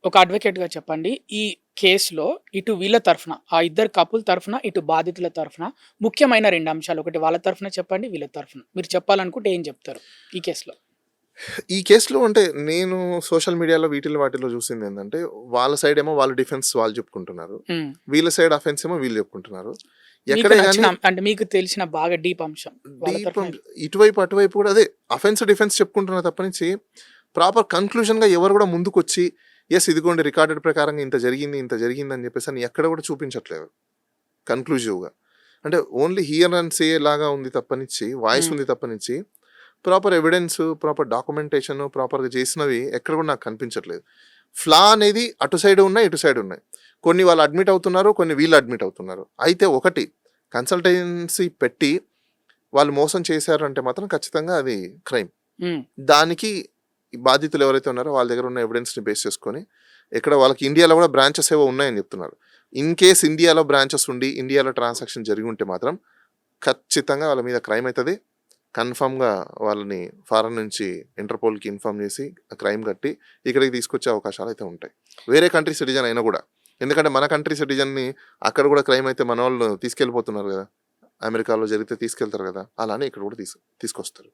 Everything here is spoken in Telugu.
ఒక అడ్వకేట్‌గా చెప్పండి. ఈ కేస్‌లో ఇటు వీళ్ళ తరఫున, ఆ ఇద్దరు కపుల్ తరఫున, ఇటు బాధితుల తరఫున ముఖ్యమైన 2 అంశాలు. ఒకటి వాళ్ళ తరఫున చెప్పండి, వీళ్ళ తరఫున. మీరు చెప్పాలనుకుంటే ఏం చెప్తారు ఈ కేస్‌లో? ఈ కేస్‌లో అంటే నేను సోషల్ మీడియాలో వాటిల్లో చూసిందేందంటే, వాళ్ళ సైడ్ ఏమో వాళ్ళ డిఫెన్స్ వాళ్ళు చెప్పుకుంటున్నారు. హ్మ్. వీళ్ళ సైడ్ అఫెన్స్ ఏమో వీళ్ళు చెప్పుకుంటున్నారు. మీకు ఎక్కడే నచ్చిన గాని అంటే మీకు తెలిసిన బాగా డీప్ అంశం. వాళ్ళ డీప్ తరఫున ఇటువైపు, అటువైపు కూడా అదే అఫెన్స్, డిఫెన్స్ చెప్పుకుంటున్నారు తప్పనించి ప్రాపర్ కన్క్లూజన్‌గా ఎవరు కూడా ముందుకొచ్చి, యెస్ ఇదిగోండి రికార్డెడ్ ప్రకారంగా ఇంత జరిగింది, ఇంత జరిగిందని చెప్పేసని ఎక్కడ కూడా చూపించట్లేదు కన్క్లూజివ్‌గా. అంటే ఓన్లీ హియర్ అండ్ సే లాగా ఉంది తప్పనిచ్చి, వాయిస్ హ్మ్. ఉంది తప్పనిచ్చి, ప్రాపర్ ఎవిడెన్స్, ప్రాపర్ డాక్యుమెంటేషన్ ప్రాపర్‌గా చేసినవి ఎక్కడ కూడా నాకు కనిపించట్లేదు. ఫ్లా అనేది అటు సైడ్ ఉన్నాయి, ఇటు సైడ్ ఉన్నాయి. కొన్ని వాళ్ళు అడ్మిట్ అవుతున్నారు, కొన్ని వీళ్ళు అడ్మిట్ అవుతున్నారు. అయితే ఒకటి కన్సల్టెన్సీ పెట్టి వాళ్ళు మోసం చేశారు అంటే మాత్రం ఖచ్చితంగా అది క్రైమ్. హ్మ్. దానికి ఈ బాధితులు ఎవరైతే ఉన్నారో వాళ్ళ దగ్గర ఉన్న ఎవిడెన్స్‌ని బేస్ చేసుకొని, ఇక్కడ వాళ్ళకి ఇండియాలో కూడా బ్రాంచెస్ ఏవో ఉన్నాయని చెప్తున్నారు. ఇన్ కేస్ ఇండియాలో బ్రాంచెస్ ఉండి, ఇండియాలో ట్రాన్సాక్షన్ జరిగి ఉంటే మాత్రం ఖచ్చితంగా వాళ్ళ మీద క్రైమ్ అయితది. కన్ఫర్మ్‌గా వాళ్ళని ఫారెన్ నుంచి ఇంటర్‌పోల్‌కి ఇన్ఫార్మ్ చేసి క్రైమ్ కట్టి ఇక్కడికి తీసుకొచ్చే అవకాశాలయితే ఉంటాయి. వేరే కంట్రీ సిటిజన్ అయినా కూడా. ఎందుకంటే మన కంట్రీ సిటిజన్‌ని అక్కడ కూడా క్రైమ్ అయితే మనోళ్ళు తీసుకెళ్ళిపోతున్నారు గదా! అమెరికాలో జరిగితే తీసుకెళ్తారు గదా! అలానే ఇక్కడ కూడా తీసుకొస్తారు.